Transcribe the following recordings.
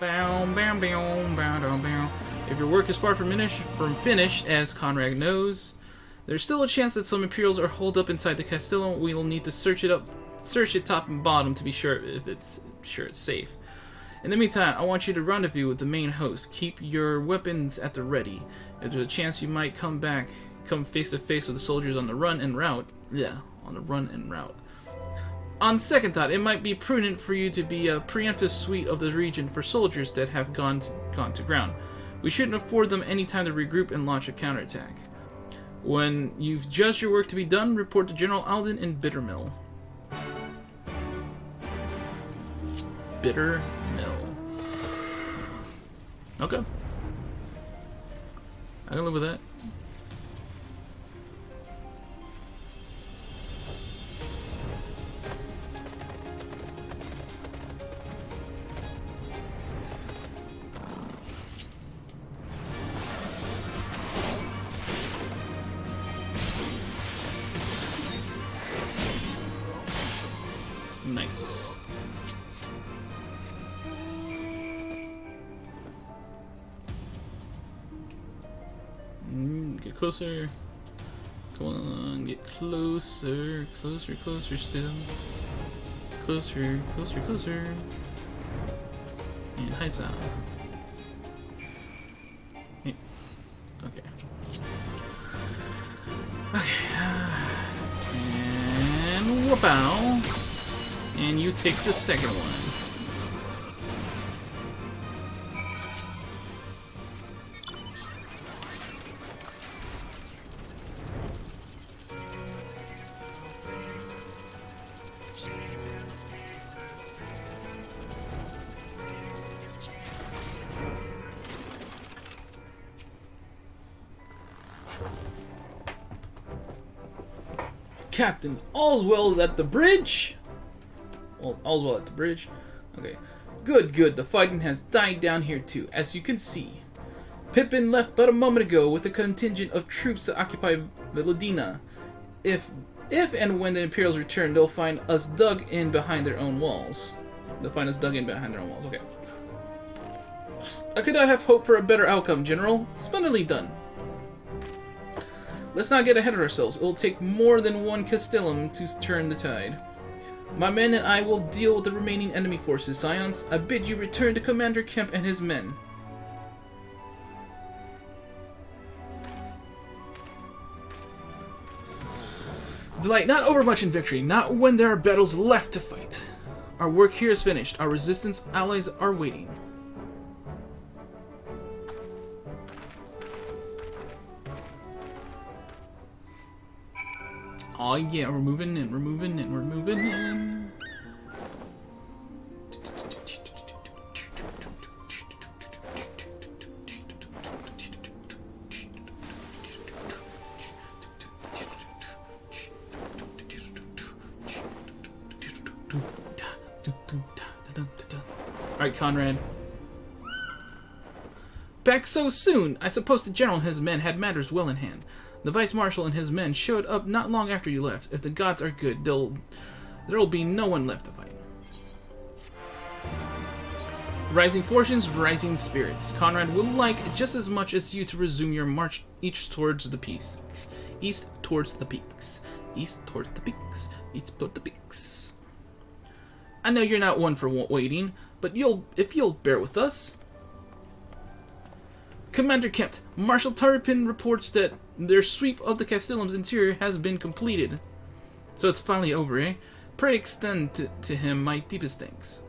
Bow, bow, bow, bow, bow, bow. If your work is far from finished, as Conrad knows, there's still a chance that some Imperials are holed up inside the Castellum. We'll need to search it top and bottom to be sure it's safe. In the meantime, I want you to rendezvous with the main host. Keep your weapons at the ready. If there's a chance you might come face to face with the soldiers on the run en route. On second thought, it might be prudent for you to be a preemptive sweep of the region for soldiers that have gone to ground. We shouldn't afford them any time to regroup and launch a counterattack. When you've judged your work to be done, report to General Alden in Bittermill. Bittermill. Okay. I can live with that. Nice. Get closer. Come on, get closer. Closer still. Closer. And hide sound. Hey. Okay. And whoop out. And you take the second one. Captain, all's well is at the bridge? Well, all's well at the bridge. Okay. Good. The fighting has died down here too, as you can see. Pippin left but a moment ago with a contingent of troops to occupy Villadina. If and when the Imperials return, they'll find us dug in behind their own walls. Okay. I could not have hoped for a better outcome, General. Splendidly done. Let's not get ahead of ourselves. It will take more than one Castellum to turn the tide. My men and I will deal with the remaining enemy forces. Scions, I bid you return to Commander Kemp and his men. Delight not overmuch in victory, not when there are battles left to fight. Our work here is finished. Our resistance allies are waiting. Oh yeah, we're moving in. Alright, Conrad. Back so soon! I suppose the general and his men had matters well in hand. The Vice Marshal and his men showed up not long after you left. If the gods are good, there'll be no one left to fight. Rising fortunes, rising spirits. Conrad will like just as much as you to resume your march east towards the peaks. East towards the peaks. I know you're not one for waiting, but if you'll bear with us. Commander Kemp, Marshal Tarpin reports that their sweep of the Castellum's interior has been completed. So it's finally over, eh? Pray extend to him my deepest thanks.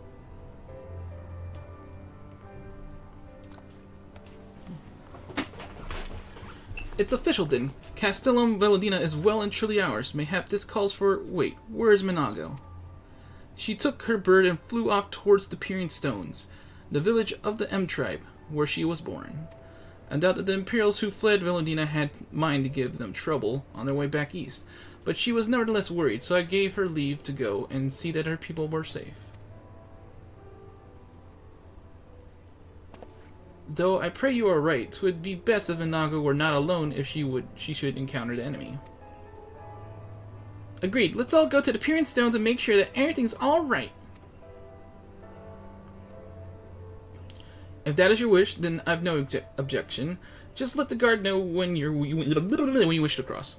It's official then. Castellum Valladina is well and truly ours. Mayhap this calls for... Wait, where is Minago? She took her bird and flew off towards the Peering Stones, the village of the M tribe, where she was born. I doubt that the Imperials who fled Villadina had mind to give them trouble on their way back east, but she was nevertheless worried, so I gave her leave to go and see that her people were safe. Though I pray you are right, 'twould be best if Inago were not alone if she should encounter the enemy. Agreed. Let's all go to the Peering Stones and make sure that everything's alright. If that is your wish, then I've no objection. Just let the guard know when when you wish to cross.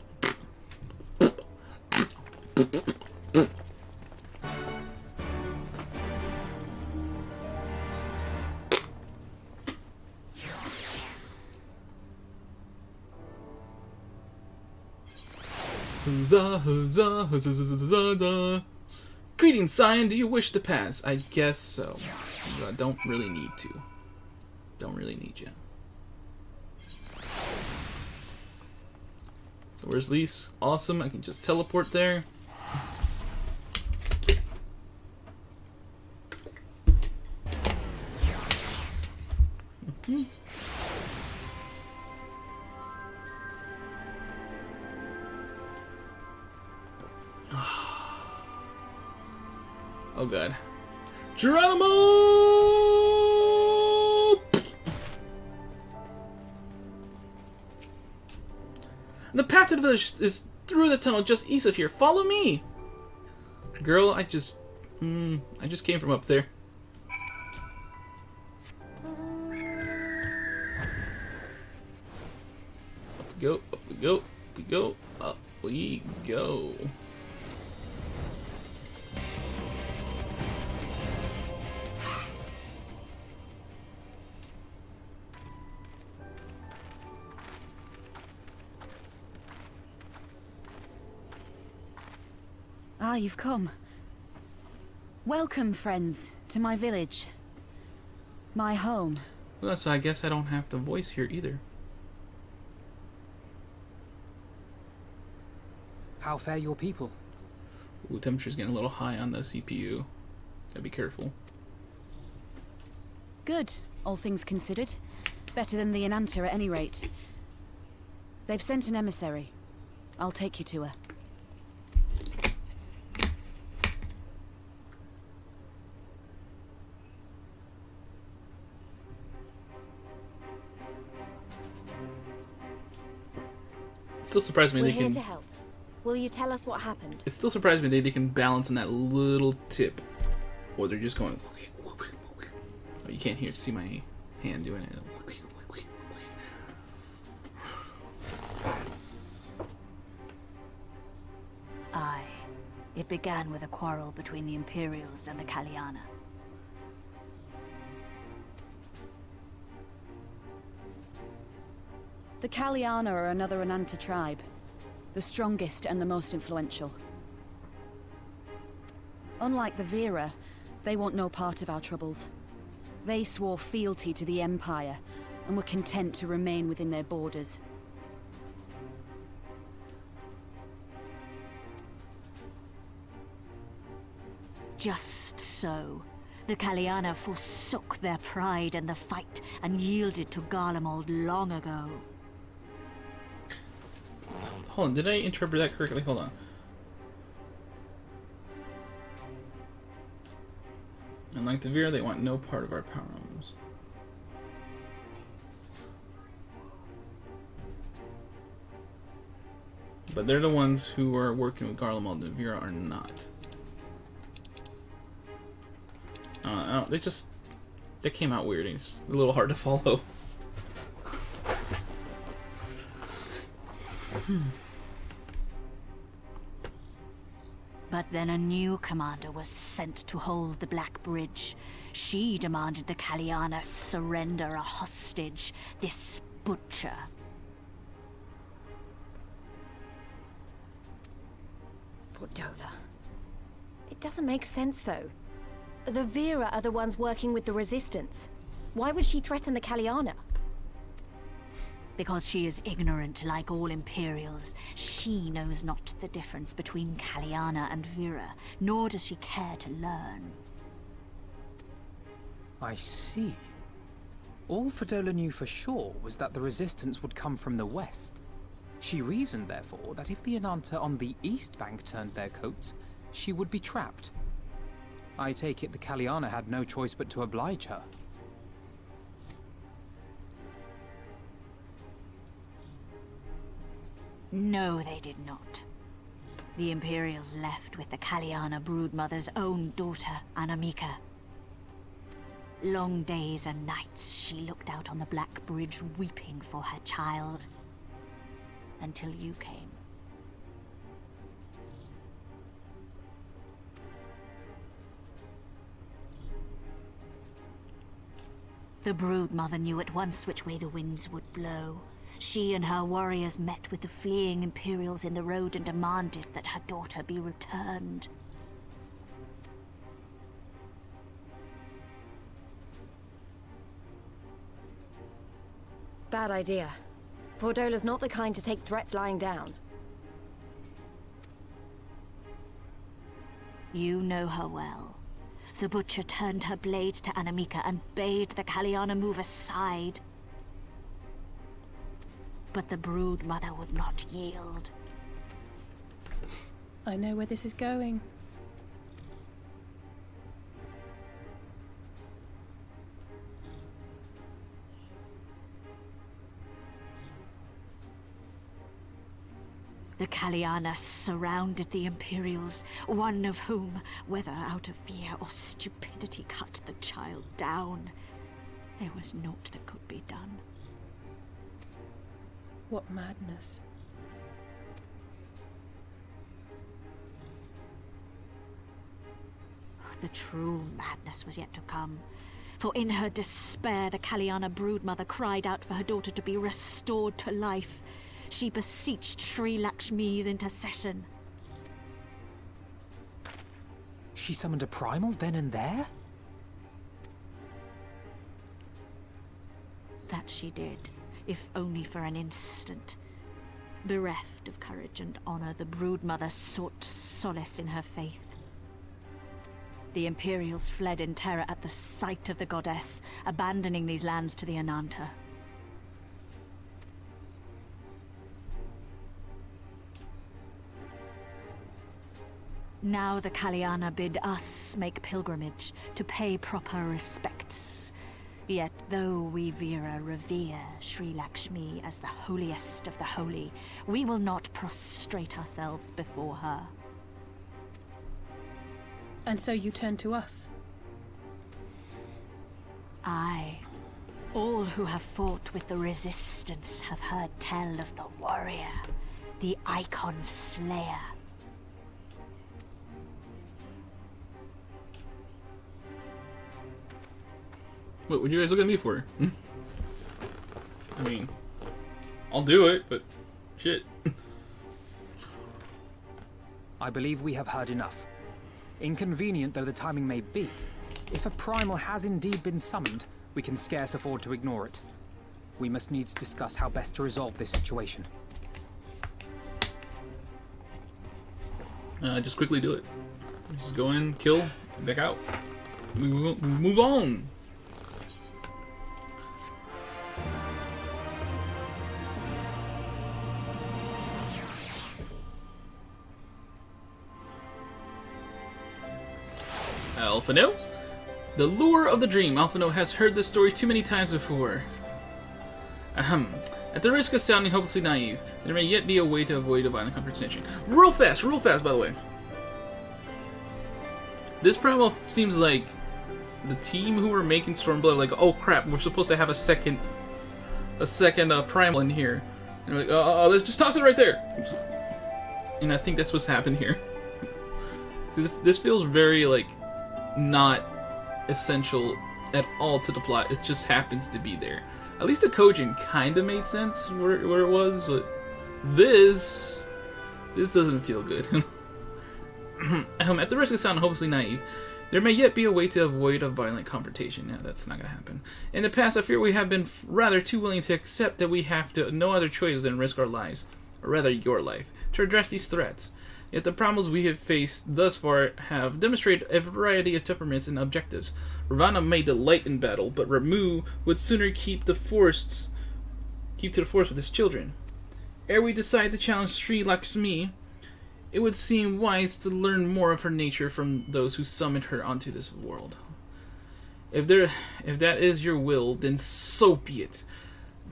Huzzah, huzzah, huzzah, huzzah, huzzah. Greetings, Scion. Do you wish to pass? I guess so. I don't really need to. Don't really need you. So where's Lise? Awesome. I can just teleport there. Oh god. Geronimo! The path to the village is through the tunnel just east of here. Follow me! Girl, I just came from up there. Up we go, up we go, up we go, up we go. Ah, you've come. Welcome, friends, to my village. My home. Well, so I guess I don't have the voice here either. How fare your people? Ooh, temperature's getting a little high on the CPU. Gotta be careful. Good, all things considered. Better than the Enanta at any rate. They've sent an emissary. I'll take you to her. Still surprised me We're they here can. to help. Will you tell us what happened? It still surprised me they can balance on that little tip, or they're just going. Oh, you can't see my hand doing it. Aye. It began with a quarrel between the Imperials and the Kaliana. The Kaliana are another Enanta tribe. The strongest and the most influential. Unlike the Vera, they want no part of our troubles. They swore fealty to the Empire, and were content to remain within their borders. Just so. The Kaliana forsook their pride in the fight and yielded to Garlemald long ago. Hold on, did I interpret that correctly? Hold on. Unlike the Vera, they want no part of our problems. But they're the ones who are working with Garlemald, and the Vera are not. I don't, they came out weird. It's a little hard to follow. But then a new commander was sent to hold the Black Bridge. She demanded the Kaliana surrender a hostage, this butcher. Fordola. It doesn't make sense, though. The Vera are the ones working with the Resistance. Why would she threaten the Kaliana? Because she is ignorant like all Imperials. She knows not the difference between Kaliana and Vera, nor does she care to learn. I see. All Fordola knew for sure was that the resistance would come from the west. She reasoned, therefore, that if the Enanta on the east bank turned their coats, she would be trapped. I take it the Kaliana had no choice but to oblige her. No, they did not. The Imperials left with the Kaliana broodmother's own daughter, Anamika. Long days and nights she looked out on the Black Bridge weeping for her child. Until you came. The Broodmother knew at once which way the winds would blow. She and her warriors met with the fleeing Imperials in the road and demanded that her daughter be returned. Bad idea. Fordola's not the kind to take threats lying down. You know her well. The Butcher turned her blade to Anamika and bade the Kaliana move aside. But the Broodmother would not yield. I know where this is going. The Kaliana surrounded the Imperials, one of whom, whether out of fear or stupidity, cut the child down. There was naught that could be done. What madness. The true madness was yet to come. For in her despair, the Kaliana Broodmother cried out for her daughter to be restored to life. She beseeched Sri Lakshmi's intercession. She summoned a primal then and there? That she did, if only for an instant. Bereft of courage and honor, the Broodmother sought solace in her faith. The Imperials fled in terror at the sight of the goddess, abandoning these lands to the Ananta. Now the Kaliana bid us make pilgrimage to pay proper respects. Yet though we Veera revere Sri Lakshmi as the holiest of the holy, we will not prostrate ourselves before her. And so you turn to us. Aye. All who have fought with the Resistance have heard tell of the warrior, the Icon Slayer. What would you guys look at me for? I mean, I'll do it, but shit. I believe we have heard enough. Inconvenient though the timing may be, if a primal has indeed been summoned, we can scarce afford to ignore it. We must needs discuss how best to resolve this situation. Just quickly do it. Just go in, kill, and back out. Move on. Alphino? The lure of the dream. Alphino has heard this story too many times before. Ahem. At the risk of sounding hopelessly naive, there may yet be a way to avoid a violent confrontation. Real fast, by the way. This primal seems like the team who were making Stormblood, like, oh crap, we're supposed to have a second primal in here. And we're like, oh, let's just toss it right there. And I think that's what's happened here. This feels very, like, not essential at all to the plot. It just happens to be there. At least the Kojin kind of made sense where it was, but this doesn't feel good. At the risk of sounding hopelessly naive, there may yet be a way to avoid a violent confrontation. Yeah, that's not going to happen. In the past, I fear we have been rather too willing to accept that we have no other choice than risk our lives, or rather your life, to address these threats. Yet the problems we have faced thus far have demonstrated a variety of temperaments and objectives. Ravana may delight in battle, but Ramu would sooner keep to the forest with his children. Ere we decide to challenge Sri Lakshmi, it would seem wise to learn more of her nature from those who summoned her onto this world. If that is your will, then so be it.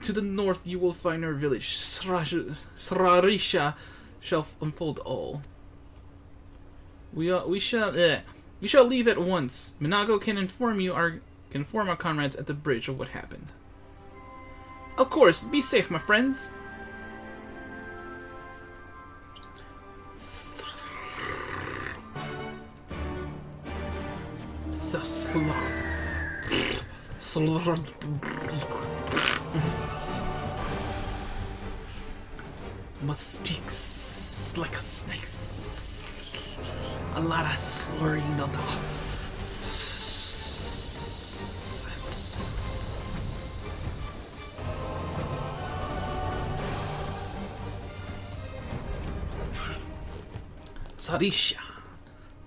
To the north you will find our village. Srarisha shall unfold all. We shall leave at once. Minago can inform you our can inform our comrades at the bridge of what happened. Of course, be safe, my friends. So slow. Must speak like a snake. A lot of slurring on the.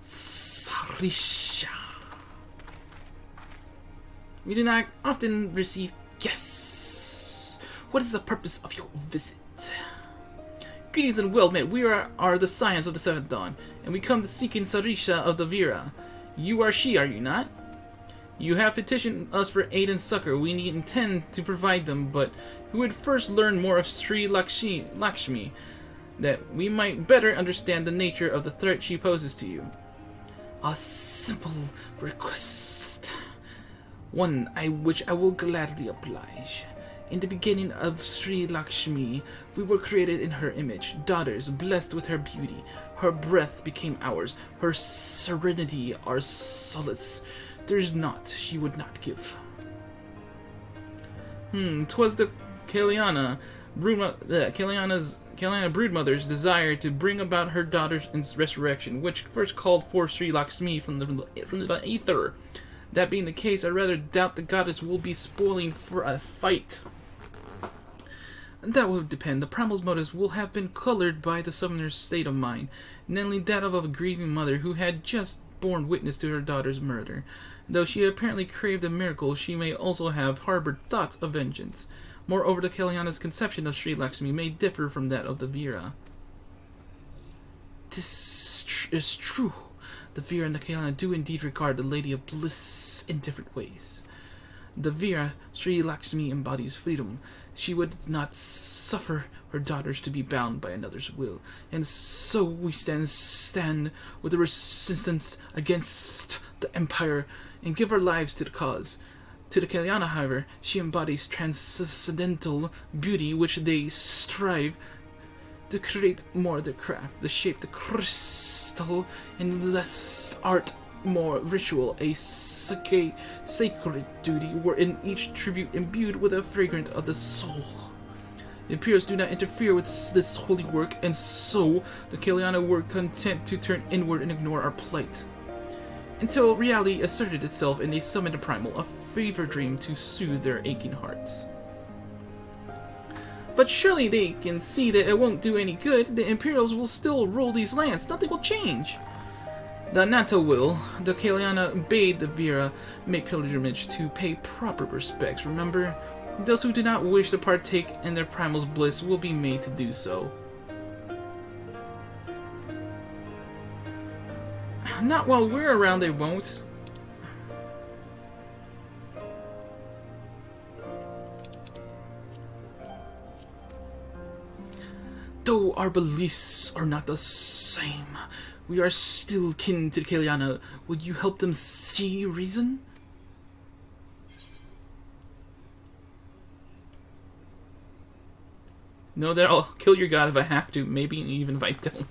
Sarisha. We do not often receive guests. What is the purpose of your visit? Greetings and well met. We are the Scions of the Seventh Dawn, and we come to seek in Sarisha of the Vira. You are she, are you not? You have petitioned us for aid and succor. We intend to provide them, but we would first learn more of Sri Lakshmi, that we might better understand the nature of the threat she poses to you. A simple request. One which I will gladly oblige. In the beginning of Sri Lakshmi, we were created in her image, daughters blessed with her beauty. Her breath became ours, her serenity our solace. There's naught she would not give. 'Twas the Kalyana broodmother's desire to bring about her daughter's resurrection, which first called forth Sri Lakshmi from the ether. That being the case, I rather doubt the goddess will be spoiling for a fight. That will depend. The primal's motives will have been colored by the summoner's state of mind, namely that of a grieving mother who had just borne witness to her daughter's murder. Though she apparently craved a miracle, she may also have harbored thoughts of vengeance. Moreover, the Kalyana's conception of Sri Lakshmi may differ from that of the Vira. This is true. The Vira and the Kalyana do indeed regard the Lady of Bliss in different ways. The Vira, Sri Lakshmi, embodies freedom. She would not suffer her daughters to be bound by another's will, and so we stand with the resistance against the Empire and give our lives to the cause. To the Kalyana, however, she embodies transcendental beauty which they strive to create more of their craft, the shape, the crystal, and less art, more ritual, a sacred duty wherein each tribute imbued with a fragrance of the soul. The Imperials do not interfere with this holy work, and so the Kalyana were content to turn inward and ignore our plight. Until reality asserted itself and they summoned a primal, a fever dream to soothe their aching hearts. But surely they can see that it won't do any good. The Imperials will still rule these lands. Nothing will change. The Nata will. The Kalyana bade the Vira make pilgrimage to pay proper respects. Remember, those who do not wish to partake in their primal's bliss will be made to do so. Not while we're around, they won't. Though our beliefs are not the same, we are still kin to the Kalyana. Will you help them see reason? Know that I'll kill your god if I have to, maybe even if I don't.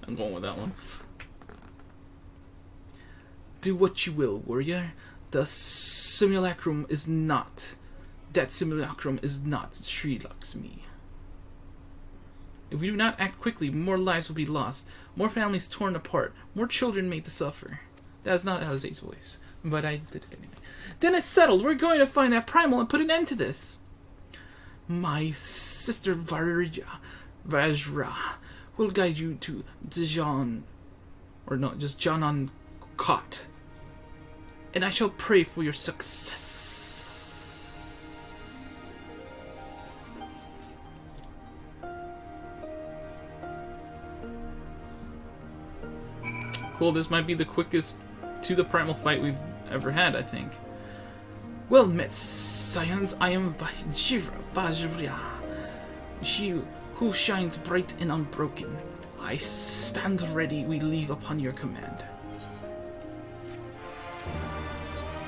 I'm going with that one. Do what you will, warrior. The simulacrum is not. That simulacrum is not Sri Lakshmi. If we do not act quickly, more lives will be lost, more families torn apart, more children made to suffer. That's not Alize's voice, but I did it anyway. Then it's settled. We're going to find that primal and put an end to this. My sister Vajra will guide you to Dijon, or not, just Janan Kot, and I shall pray for your success. Cool, this might be the quickest to the primal fight we've ever had, I think. Well met, scions. I am Vajra, she who shines bright and unbroken. I stand ready. We leave upon your command.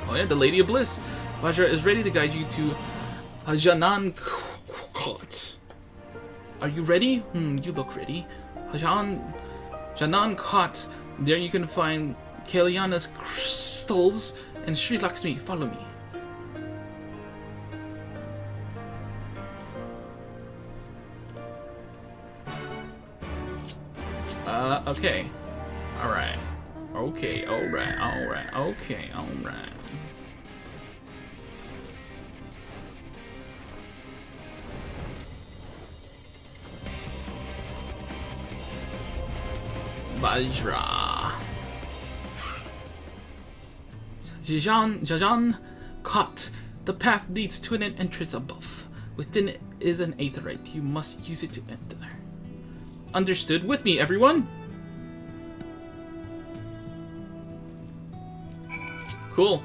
Oh yeah, the Lady of Bliss. Vajra is ready to guide you to Janan Kot. Are you ready? You look ready. Janan Kot. There you can find Kalyana's crystals and Sri Lakshmi. Follow me. Okay. Alright. Okay, alright. Okay, alright. Vajra. Jajan Kot. The path leads to an entrance above. Within it is an aetherite. You must use it to enter. Understood. With me, everyone. Cool.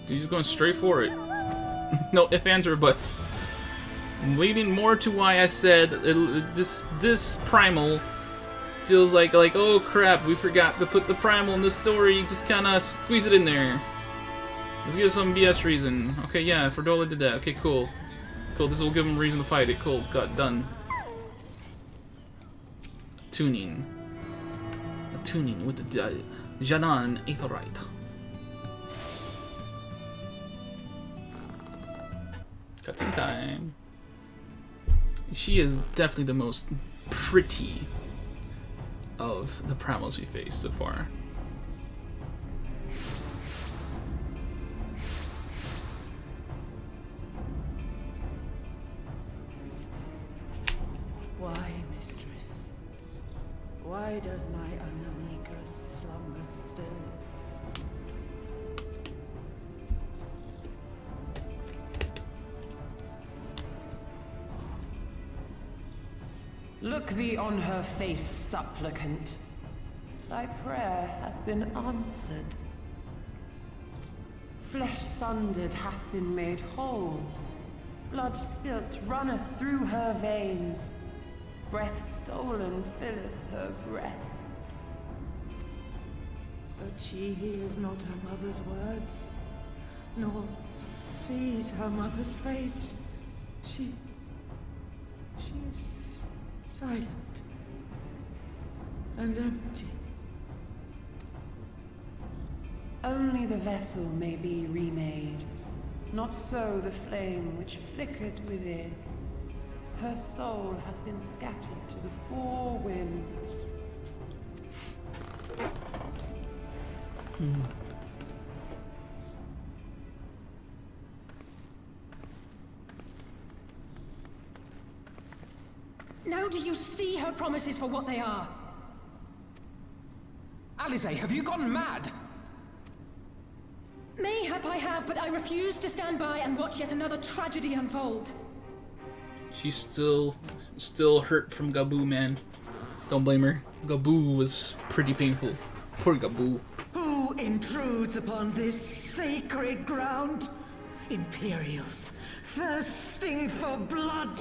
He's just going straight for it. No ifs, ands, or buts. I'm leaning more to why I said this primal feels like oh crap, we forgot to put the primal in the story. Just kind of squeeze it in there. Let's give it some BS reason. Okay, yeah, Fordola did that. Okay, cool. Cool. This will give him a reason to fight it. Cool. Got done. Tuning. A tuning with the Janan Aetherite. Cutting time. She is definitely the most pretty of the primals we faced so far. Why, mistress? Why does my Anamika slumber still? Look thee on her face, supplicant. Thy prayer hath been answered. Flesh sundered hath been made whole. Blood spilt runneth through her veins. Breath stolen filleth her breast. But she hears not her mother's words, nor sees her mother's face. She is silent and empty. Only the vessel may be remade, not so the flame which flickered within. Her soul hath been scattered to the four winds. Now do you see her promises for what they are? Alisaie, have you gone mad? Mayhap I have, but I refuse to stand by and watch yet another tragedy unfold. She's still hurt from Gabu, man. Don't blame her. Gabu was pretty painful. Poor Gabu. Who intrudes upon this sacred ground? Imperials, thirsting for blood.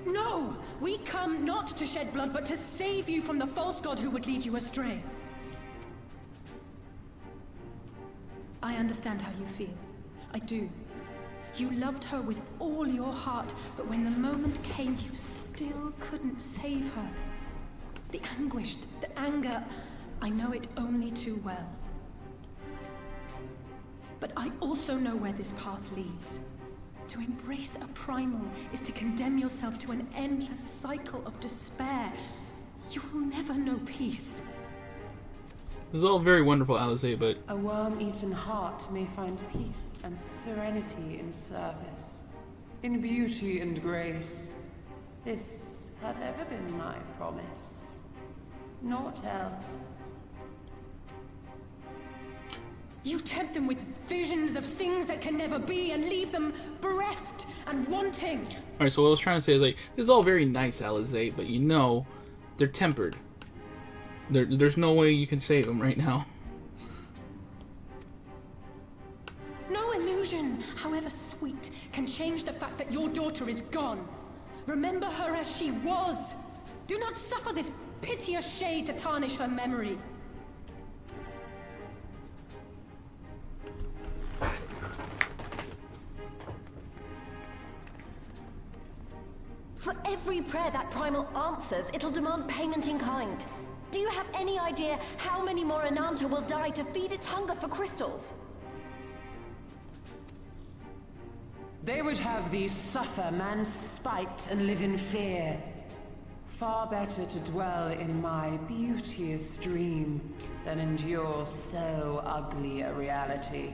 No! We come not to shed blood, but to save you from the false god who would lead you astray. I understand how you feel. I do. You loved her with all your heart, but when the moment came, you still couldn't save her. The anguish, the anger, I know it only too well. But I also know where this path leads. To embrace a primal is to condemn yourself to an endless cycle of despair. You will never know peace. This is all very wonderful, Alisaie, but A worm-eaten heart may find peace and serenity in service, in beauty and grace. This hath ever been my promise. Naught else. You tempt them with visions of things that can never be and leave them bereft and wanting. alright, so what I was trying to say is, like, this is all very nice, Alisaie, but you know, they're tempered. There's no way you can save them right now. No illusion, however sweet, can change the fact that your daughter is gone. Remember her as she was. Do not suffer this piteous shade to tarnish her memory. every prayer that primal answers, it'll demand payment in kind. Do you have any idea how many more Ananta will die to feed its hunger for crystals? They would have thee suffer man's spite and live in fear. Far better to dwell in my beauteous dream than endure so ugly a reality.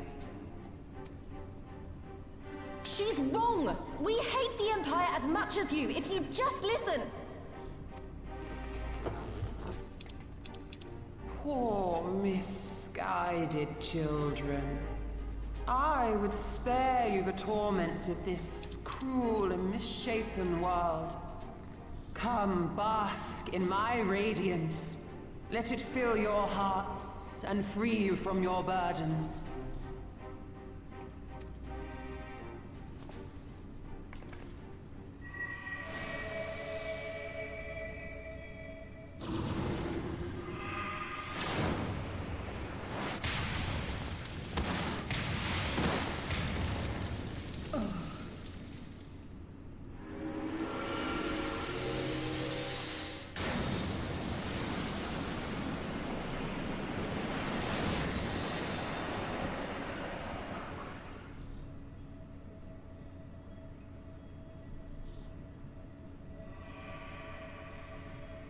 She's wrong! We hate the Empire as much as you, if you just listen! Poor misguided children. I would spare you the torments of this cruel and misshapen world. Come, bask in my radiance. Let it fill your hearts and free you from your burdens.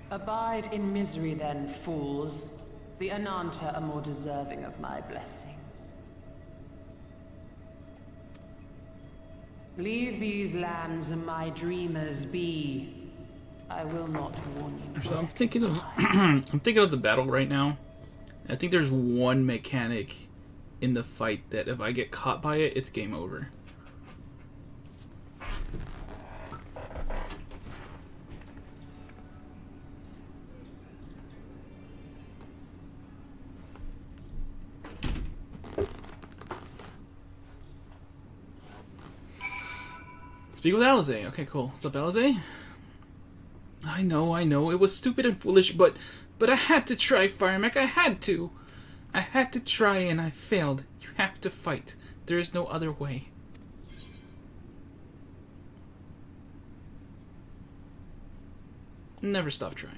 Abide in misery then, fools. The Ananta are more deserving of my blessing. Leave these lands and my dreamers be. I will not warn you. So I'm thinking of I'm thinking of the battle right now. I think there's one mechanic in the fight that if I get caught by it, it's game over. Speak with Alizé. Okay, cool. What's up, Alizé? I know. It was stupid and foolish, but I had to try, Firemac. I had to. I had to try and I failed. You have to fight. There is no other way. Never stop trying.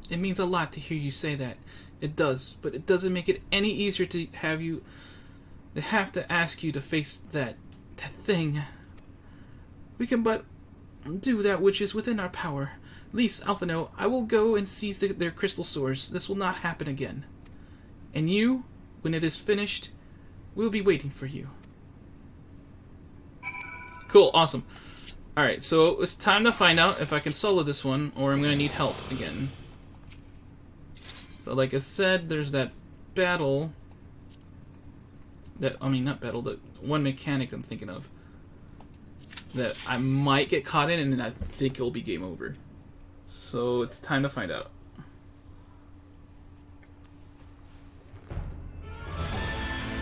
It means a lot to hear you say that. It does, but it doesn't make it any easier to have you... They have to ask you to face that thing. We can but do that which is within our power. Lise, Alphino, I will go and seize their crystal source. This will not happen again. And you, when it is finished, we'll be waiting for you. Cool, awesome. Alright, so it's time to find out if I can solo this one, or I'm going to need help again. So like I said, there's that battle... not battle, the one mechanic I'm thinking of that I might get caught in, and then I think it'll be game over. So it's time to find out.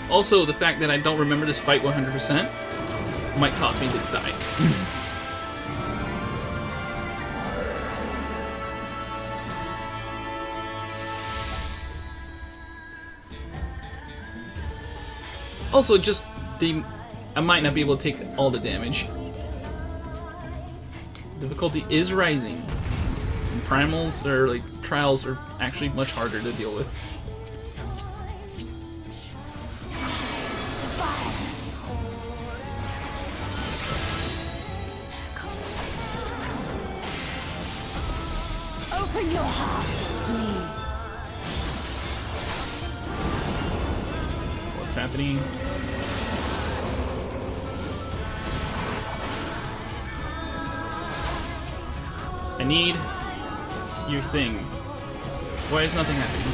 Also, the fact that I don't remember this fight 100% might cause me to die. Also, just I might not be able to take all the damage. Difficulty is rising. And primals or like trials are actually much harder to deal with. Open your heart to me. What's happening? I need your thing. Why is nothing happening?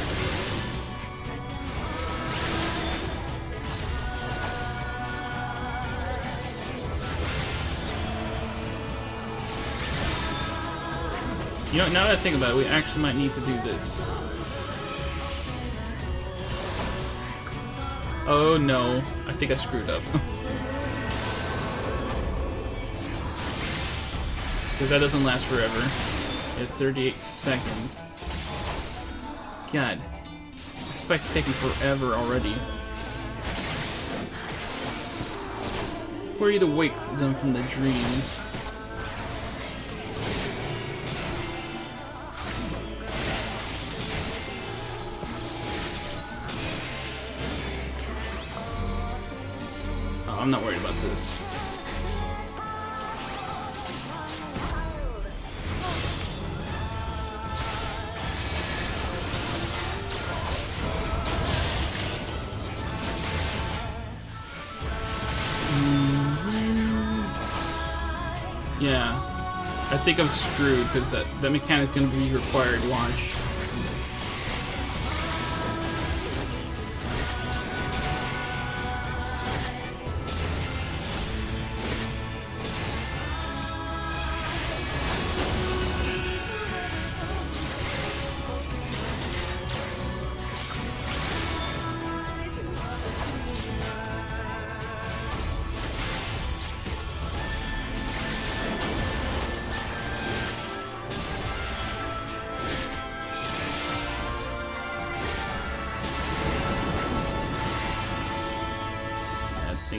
You know, now that I think about it, we actually might need to do this. Oh no, I think I screwed up. Because that doesn't last forever. At 38 seconds. God. This fight's taking forever already. for you to wake them from the dream. Oh, I'm not worried about this. Yeah, I think I'm screwed because that mechanic's going to be required. Watch.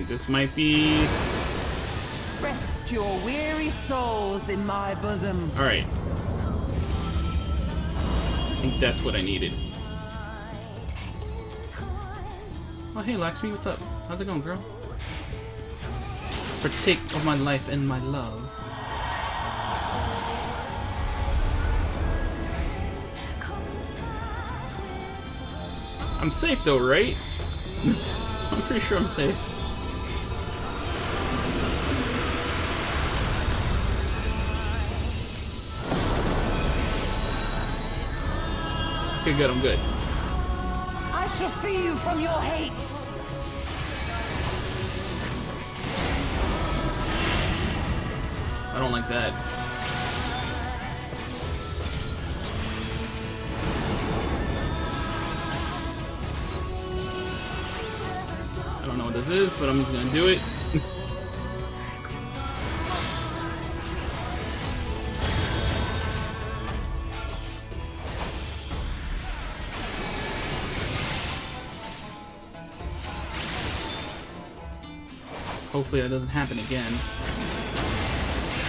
This might be... Rest your weary souls in my bosom. Alright. I think that's what I needed. Oh, hey, Lakshmi, what's up? How's it going, girl? Partake of my life and my love. I'm safe, though, right? I'm pretty sure I'm safe. Okay, good, I'm good. I shall free you from your hate. I don't like that. I don't know what this is, but I'm just gonna do it. Hopefully that doesn't happen again.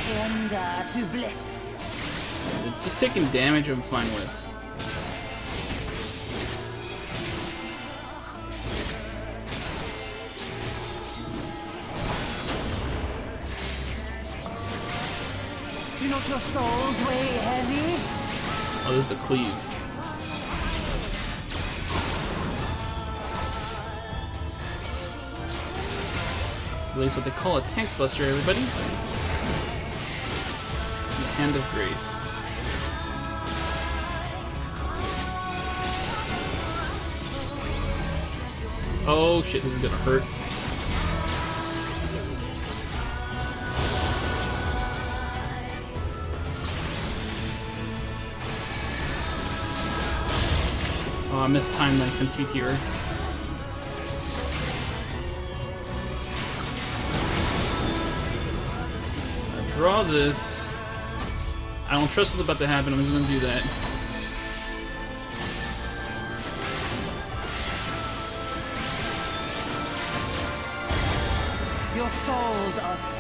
Surrender to bliss. Just taking damage I'm fine with. Do not your souls weigh heavy? Oh, this is a cleave. At least what they call a tank buster, everybody. The Hand of Grace. Oh shit, this is gonna hurt. Oh, I mistimed my Confiteor. Draw this. I don't trust what's about to happen. I'm just gonna do that. Your souls are steamed.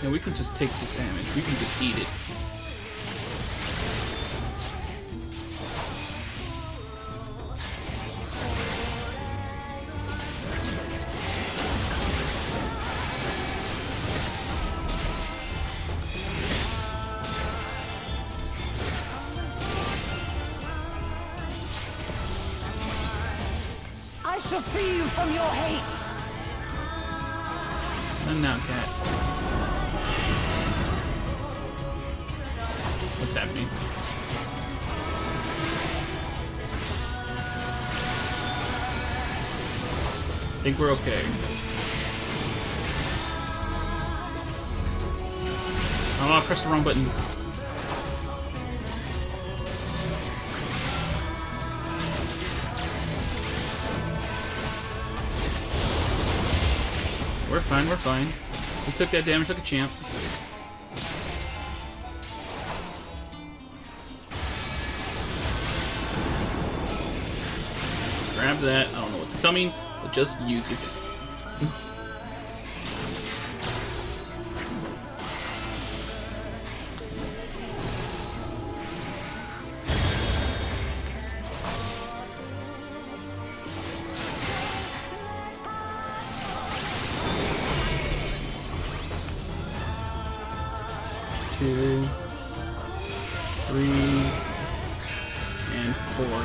Yeah, we can just take this damage. We can just eat it. I shall free you from your hate. And now, cat. What's happening? I think we're okay. Oh, I pressed the wrong button. We're fine, we're fine. We took that damage like a champ. Grab that. I don't know what's coming, but just use it. Two, three, and four.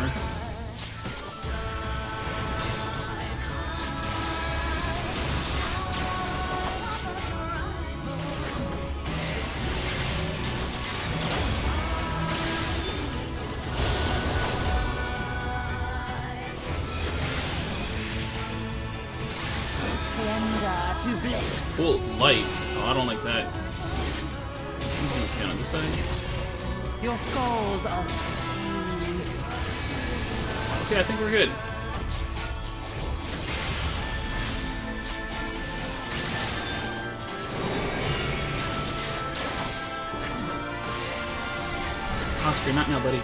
Full light. Oh, I don't like that. I'm gonna stand on this side. Your skulls are Okay, I think we're good. Oscar, not now, buddy.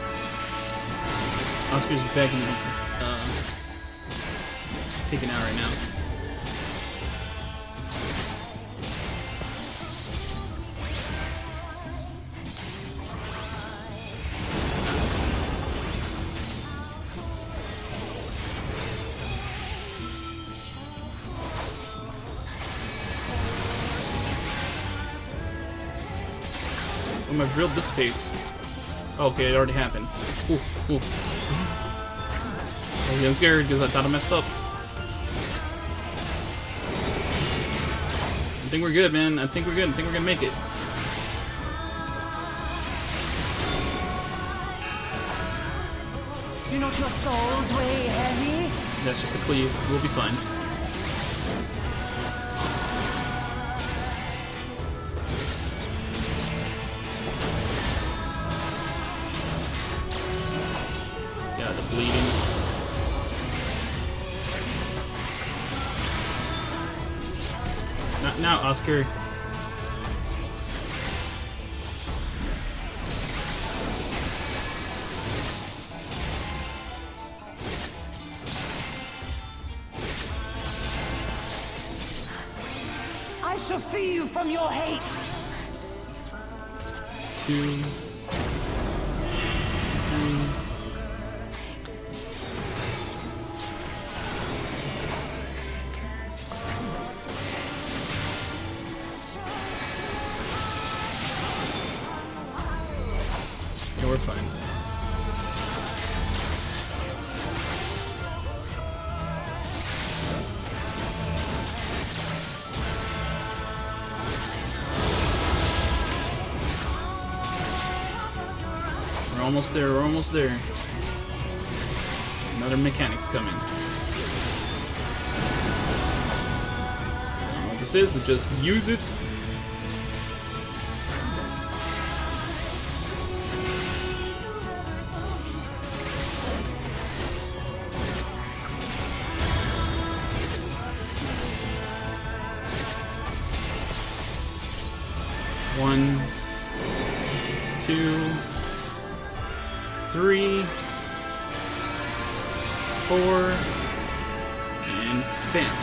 Oscar's begging me. Taking out right now. Oh, my drill dissipates. Okay, it already happened. Ooh, ooh. I was getting scared because I thought I messed up. I think we're good, man. I think we're good. I think we're gonna make it. Do not your souls weigh heavy? That's just a cleave. We'll be fine. Yeah, the bleeding. Not now, Oscar. I shall free you from your hate. 2, 3. Yeah, we're fine. We're almost there, we're almost there. Another mechanic's coming. I don't know what this is, but just use it. One, 2, 3, 4, and bam.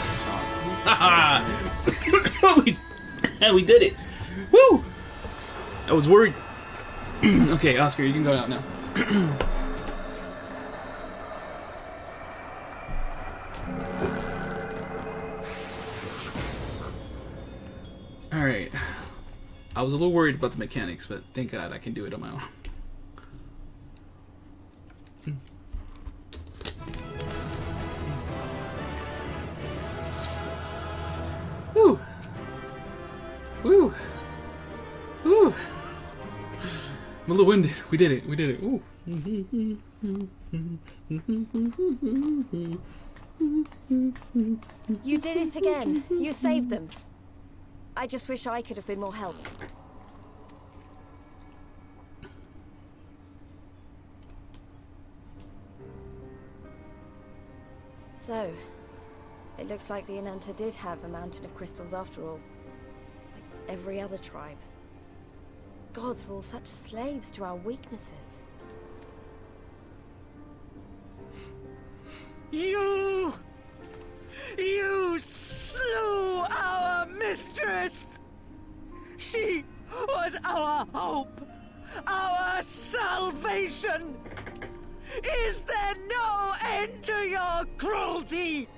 Haha! we did it! Woo! I was worried. Okay, Oscar, you can go out now. Alright. I was a little worried about the mechanics, but thank God I can do it on my own. Woo! Woo! Woo! I'm a little winded. We did it. We did it. Ooh. You did it again. You saved them. I just wish I could have been more help. So, it looks like the Ananta did have a mountain of crystals after all. every other tribe. Gods were all such slaves to our weaknesses. You slew our mistress! She was our hope, our salvation! Is there no end to your cruelty?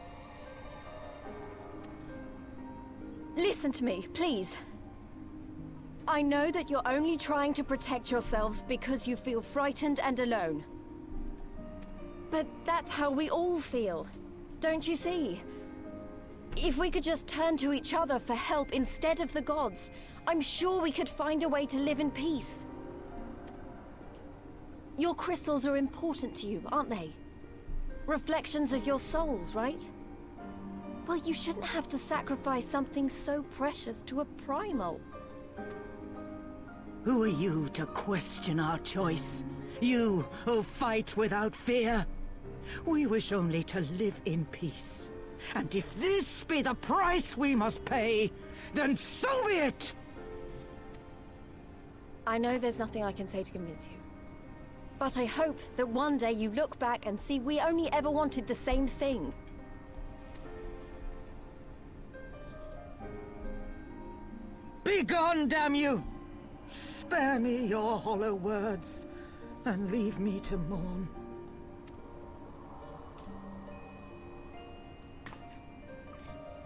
Listen to me, please. I know that you're only trying to protect yourselves because you feel frightened and alone. But that's how we all feel, don't you see? If we could just turn to each other for help instead of the gods, I'm sure we could find a way to live in peace. Your crystals are important to you, aren't they? Reflections of your souls, right? Well, you shouldn't have to sacrifice something so precious to a primal. Who are you to question our choice? You who fight without fear? We wish only to live in peace. And if this be the price we must pay, then so be it! I know there's nothing I can say to convince you. But I hope that one day you look back and see we only ever wanted the same thing. Begone, damn you! Spare me your hollow words, and leave me to mourn.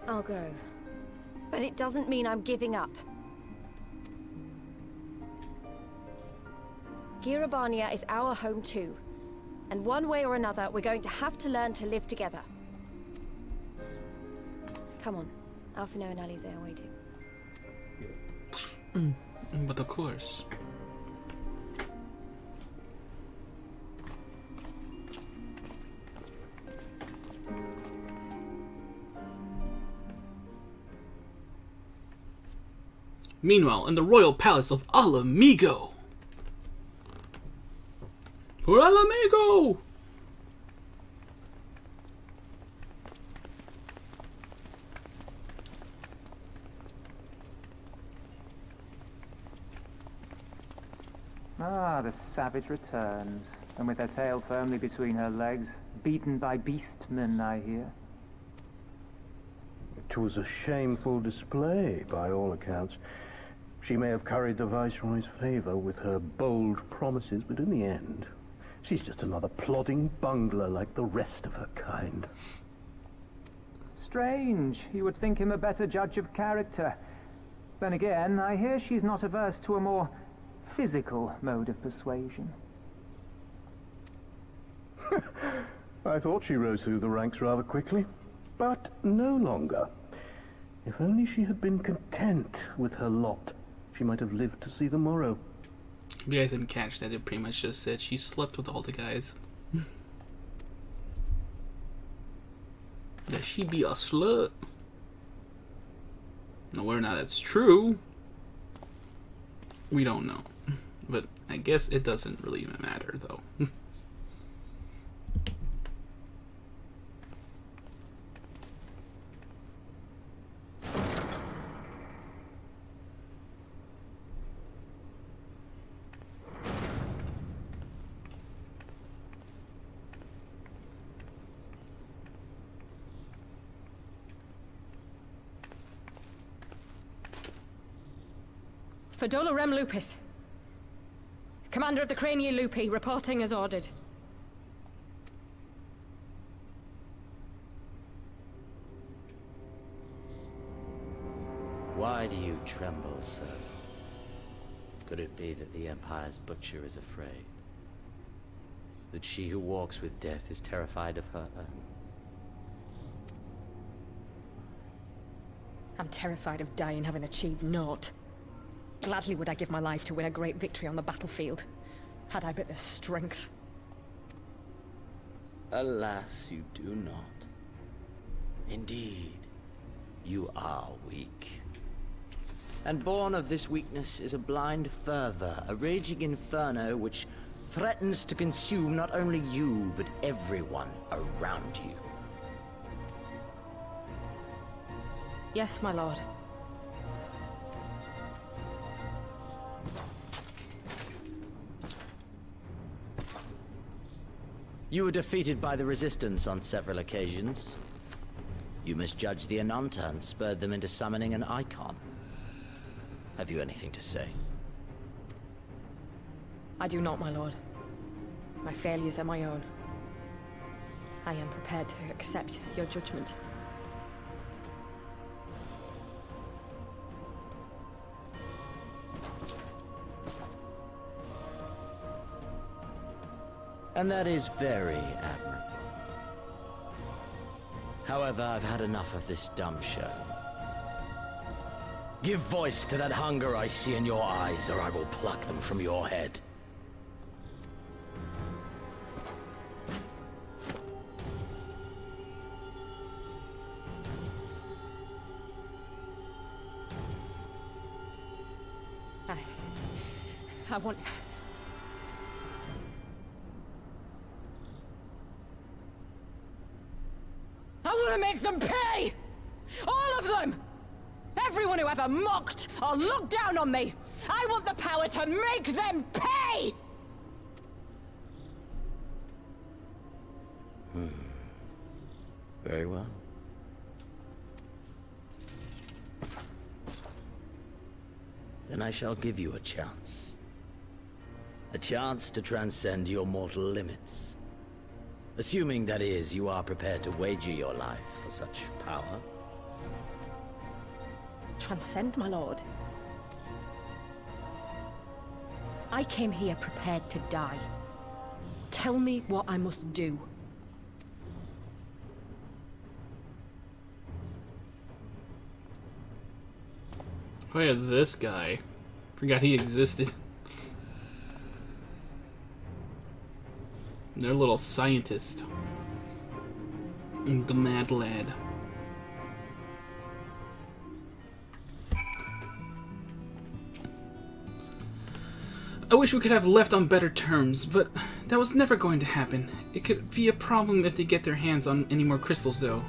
I'll go. But it doesn't mean I'm giving up. Girabania is our home too. And one way or another, we're going to have to learn to live together. Come on. Alphino and Alize are waiting. But of course. Meanwhile, in the royal palace of Alamigo. For Alamigo! Ah, the savage returns, and with her tail firmly between her legs, beaten by beastmen, I hear. It was a shameful display, by all accounts. She may have curried the Viceroy's favor with her bold promises, but in the end, she's just another plodding bungler like the rest of her kind. Strange. You would think him a better judge of character. Then again, I hear she's not averse to a more physical mode of persuasion. I thought she rose through the ranks rather quickly, but no longer. If only she had been content with her lot, she might have lived to see the morrow. If you guys didn't catch that, it pretty much just said she slept with all the guys. That she be a slut. Now, whether or not that's true, we don't know. But I guess it doesn't really even matter, though. Fadola Rem Lupus. Commander of the Crania Lupi, reporting as ordered. Why do you tremble, sir? Could it be that the Empire's butcher is afraid? That she who walks with death is terrified of her own? I'm terrified of dying having achieved naught. Gladly would I give my life to win a great victory on the battlefield, had I but the strength. Alas, you do not. Indeed, you are weak. And born of this weakness is a blind fervor, a raging inferno which threatens to consume not only you, but everyone around you. Yes, my lord. You were defeated by the Resistance on several occasions. You misjudged the Ananta and spurred them into summoning an icon. Have you anything to say? I do not, my lord. My failures are my own. I am prepared to accept your judgment. And that is very admirable. However, I've had enough of this dumb show. Give voice to that hunger I see in your eyes, or I will pluck them from your head. I want... I want to make them pay! All of them! Everyone who ever mocked or looked down on me! I want the power to make them pay! Very well. Then I shall give you a chance. A chance to transcend your mortal limits. Assuming, that is, you are prepared to wager your life for such power. Transcend, my lord. I came here prepared to die. Tell me what I must do. Oh yeah, this guy. Forgot he existed. Their little scientist. The mad lad. I wish we could have left on better terms, but that was never going to happen. It could be a problem if they get their hands on any more crystals, though.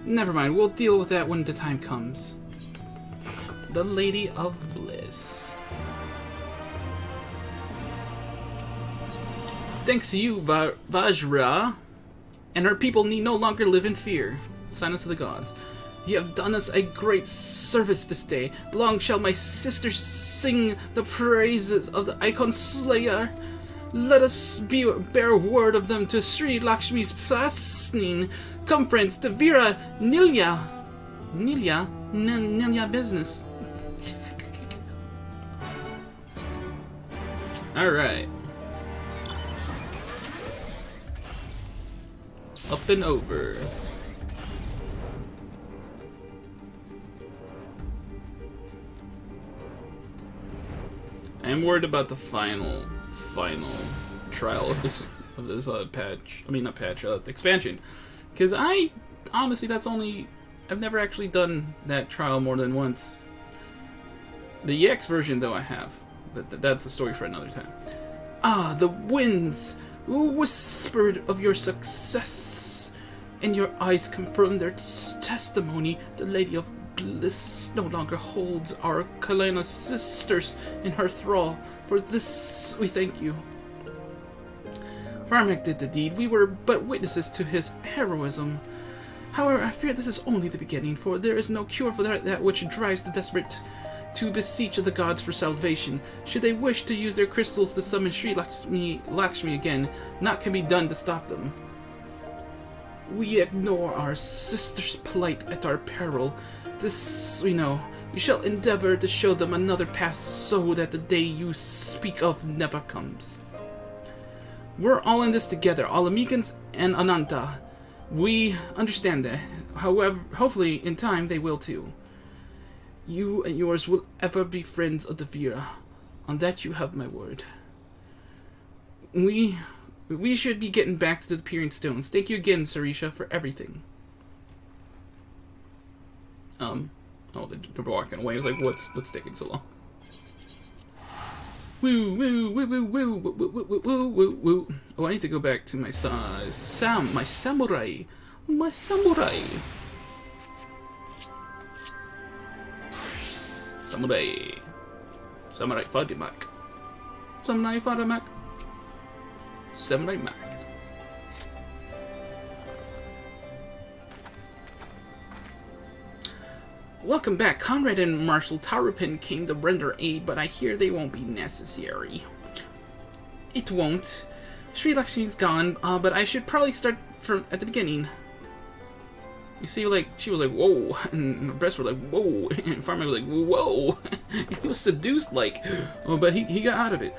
Never mind, we'll deal with that when the time comes. The Lady of Bliss. Thanks to you, Vajra, and her people need no longer live in fear. Silence of the gods. You have done us a great service this day. Long shall my sisters sing the praises of the Icon Slayer. Let us bear word of them to Sri Lakshmi's fastening. Come, friends, to Vira Nilya business. Alright. Up and over. I am worried about the final trial of this patch. I mean, not patch, expansion. Because honestly, I've never actually done that trial more than once. The EX version, though, I have. But that's a story for another time. Ah, the winds who whispered of your success, and your eyes confirmed their testimony. The Lady of Bliss no longer holds our Kalena sisters in her thrall. For this we thank you. Firemac did the deed. We were but witnesses to his heroism. However, I fear this is only the beginning, for there is no cure for that which drives the desperate to beseech the gods for salvation. Should they wish to use their crystals to summon Sri Lakshmi again, naught can be done to stop them. We ignore our sister's plight at our peril. This we know. We shall endeavor to show them another path so that the day you speak of never comes. We're all in this together, all Amikans and Ananta. We understand that. However, hopefully in time they will too. You and yours will ever be friends of the Vira. On that you have my word. We should be getting back to the Peering Stones. Thank you again, Sarisha, for everything. Oh, they're walking away. I was like, what's taking so long? Woo, woo, woo, woo, woo, woo, woo, woo, woo, woo, woo. Oh, I need to go back to my samurai. My samurai. Samurai Firemac. Samurai Firemac. Samurai Mac. Welcome back. Conrad and Marshal Tarupin came to render aid, but I hear they won't be necessary. It won't. Sri Lakshmi's gone, but I should probably start from at the beginning. You see, like, she was like, whoa, and the rest were like, whoa, and Firemac was like, whoa. He was seduced, like, oh, but he got out of it.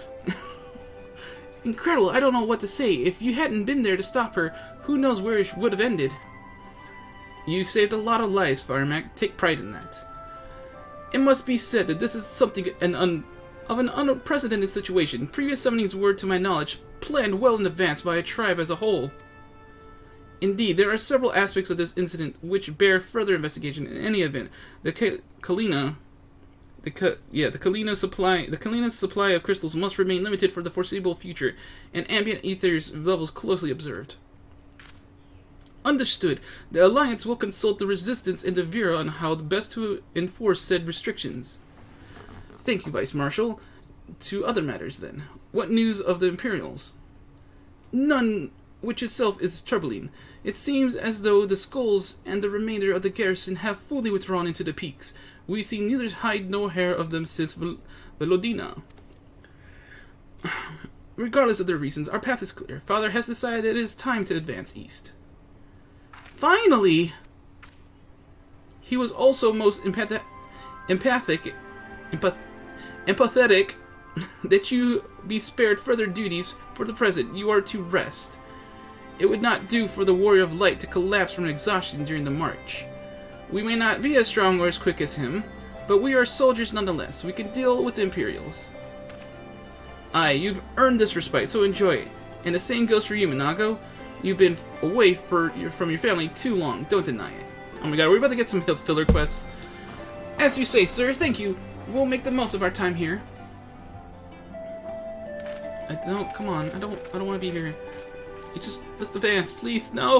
Incredible, I don't know what to say. If you hadn't been there to stop her, who knows where it would have ended. You saved a lot of lives, Firemac. Take pride in that. It must be said that this is something of an unprecedented situation. Previous summonings were, to my knowledge, planned well in advance by a tribe as a whole. Indeed, there are several aspects of this incident which bear further investigation. In any event, the Kalina supply of crystals must remain limited for the foreseeable future, and ambient ether's levels closely observed. Understood. The Alliance will consult the Resistance and the Vera on how best to enforce said restrictions. Thank you, Vice Marshal. To other matters, then. What news of the Imperials? None, which itself is troubling. It seems as though the Skulls and the remainder of the garrison have fully withdrawn into the peaks. We see neither hide nor hair of them since Velodina. Regardless of their reasons, our path is clear. Father has decided it is time to advance east. Finally! He was also most empathetic that you be spared further duties for the present. You are to rest. It would not do for the Warrior of Light to collapse from exhaustion during the march. We may not be as strong or as quick as him, but we are soldiers nonetheless. We can deal with the Imperials. Aye, you've earned this respite, so enjoy it. And the same goes for you, Minago. You've been away from your family too long. Don't deny it. Oh my god, we're about to get some filler quests. As you say, sir. Thank you. We'll make the most of our time here. Come on. I don't want to be here. Just advance, please. No.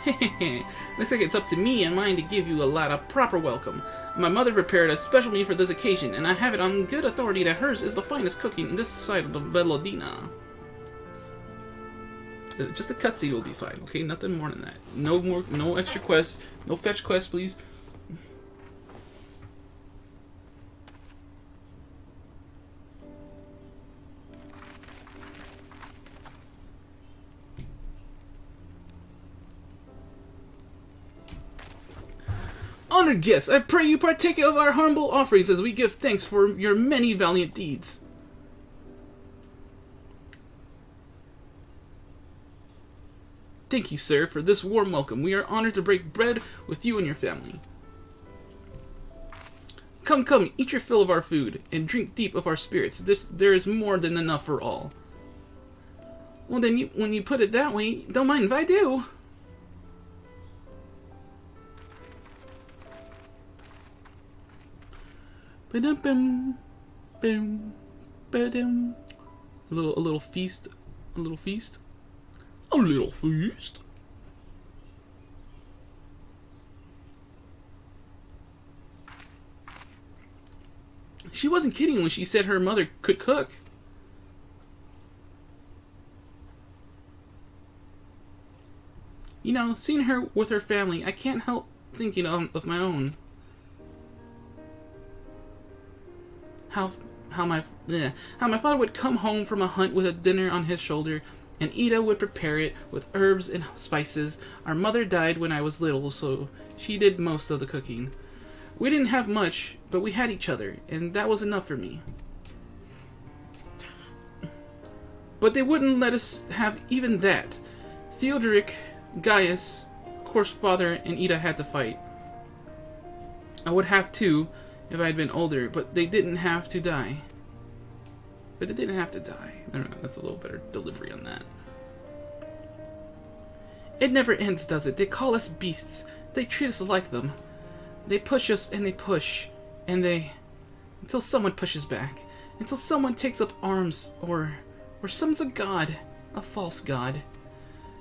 Looks like it's up to me and mine to give you a lot of proper welcome. My mother prepared a special meal for this occasion, and I have it on good authority that hers is the finest cooking in this side of the Velodina. Just a cutscene will be fine, okay? Nothing more than that. No extra quests. No fetch quests, please. Honored guests, I pray you partake of our humble offerings as we give thanks for your many valiant deeds. Thank you, sir, for this warm welcome. We are honored to break bread with you and your family. Come, eat your fill of our food, and drink deep of our spirits. There is more than enough for all. Well, then, when you put it that way, don't mind if I do. Ba-dum-bum, boom, ba-dum. A little feast. A little feast. A little feast. She wasn't kidding when she said her mother could cook. You know, seeing her with her family, I can't help thinking of my own. How my father would come home from a hunt with a dinner on his shoulder, and Ida would prepare it with herbs and spices. Our mother died when I was little, so she did most of the cooking. We didn't have much, but we had each other, and that was enough for me. But they wouldn't let us have even that. Theodoric, Gaius, of course father and Ida had to fight. I would have too, if I had been older, but they didn't have to die. But they didn't have to die. I don't know, that's a little better delivery on that. It never ends, does it? They call us beasts. They treat us like them. They push us and they push. And they... until someone pushes back. Until someone takes up arms or summons a god. A false god.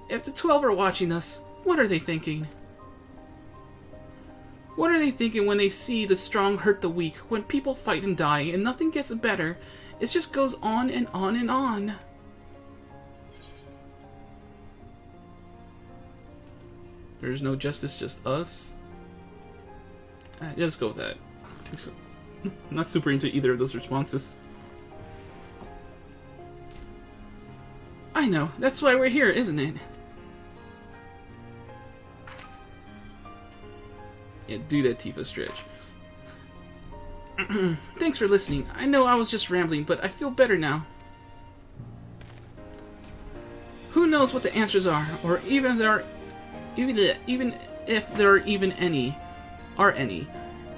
If the 12 are watching us, what are they thinking? What are they thinking when they see the strong hurt the weak, when people fight and die and nothing gets better? It just goes on and on and on. There's no justice, just us. Yeah, let's go with that. I think so. I'm not super into either of those responses. I know. That's why we're here, isn't it? Yeah, do that, Tifa stretch. Thanks for listening. I know I was just rambling, but I feel better now. Who knows what the answers are, or even if there are, even if there are even any.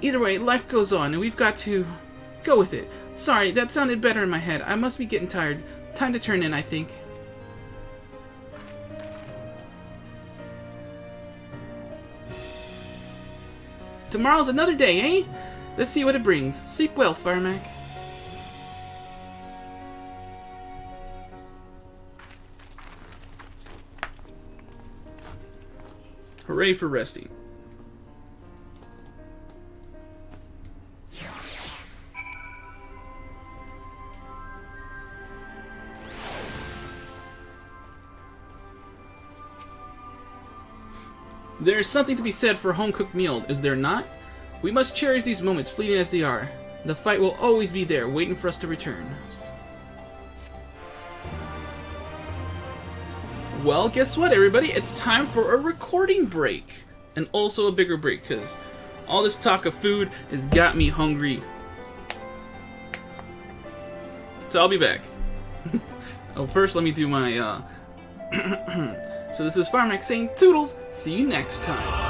Either way, life goes on, and we've got to go with it. Sorry, that sounded better in my head. I must be getting tired. Time to turn in, I think. Tomorrow's another day, eh? Let's see what it brings. Sleep well, Firemac. Hooray for resting. There is something to be said for a home-cooked meal, is there not? We must cherish these moments, fleeting as they are. The fight will always be there, waiting for us to return. Well, guess what, everybody? It's time for a recording break. And also a bigger break, because all this talk of food has got me hungry. So I'll be back. Oh, first let me do my, So this is Firemac saying toodles. See you next time.